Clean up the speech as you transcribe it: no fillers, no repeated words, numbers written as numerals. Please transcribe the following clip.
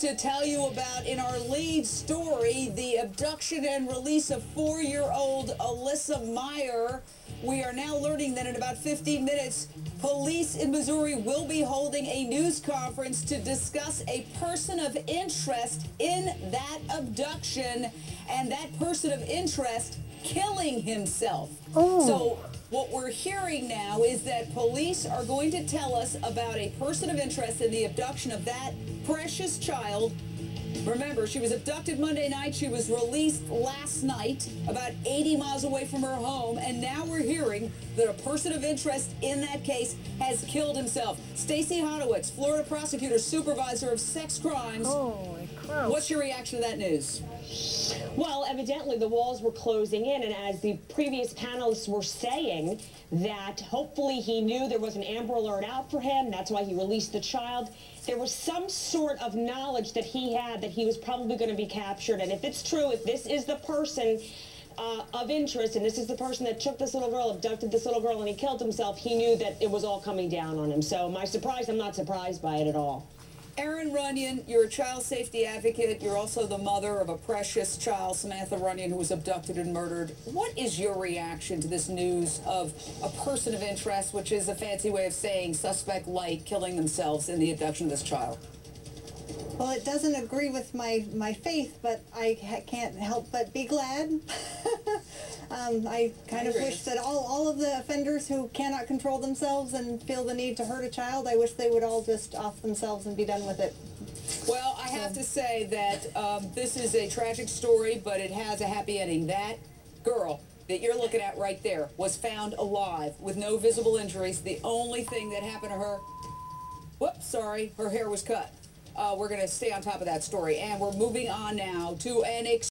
to tell you about in our lead story, the abduction and release of 4-year-old Alisa Maier. We are now learning that in about 15 minutes, police in Missouri will be holding a news conference to discuss a person of interest in that abduction, and that person of interest killing himself. Oh. So what we're hearing now is that police are going to tell us about a person of interest in the abduction of that precious child. Remember, she was abducted Monday night. She was released last night, about 80 miles away from her home. And now we're hearing that a person of interest in that case has killed himself. Stacey Honowitz, Florida prosecutor, supervisor of sex crimes. Holy crap. What's your reaction to that news? Well, evidently the walls were closing in, and as the previous panelists were saying, that hopefully he knew there was an Amber Alert out for him. That's why he released the child. There was some sort of knowledge that he had that he was probably going to be captured. And if it's true, if this is the person of interest, and this is the person that took this little girl, abducted this little girl, and he killed himself, he knew that it was all coming down on him. So my surprise, I'm not surprised by it at all. Erin Runyon, you're a child safety advocate. You're also the mother of a precious child, Samantha Runyon, who was abducted and murdered. What is your reaction to this news of a person of interest, which is a fancy way of saying suspect light, killing themselves in the abduction of this child? Well, it doesn't agree with my faith, but I can't help but be glad. I kind of wish that all of the offenders who cannot control themselves and feel the need to hurt a child, I wish they would all just off themselves and be done with it. Well, I have to say that this is a tragic story, but it has a happy ending. That girl that you're looking at right there was found alive with no visible injuries. The only thing that happened to her, whoops, sorry, her hair was cut. We're going to stay on top of that story, and we're moving on now to an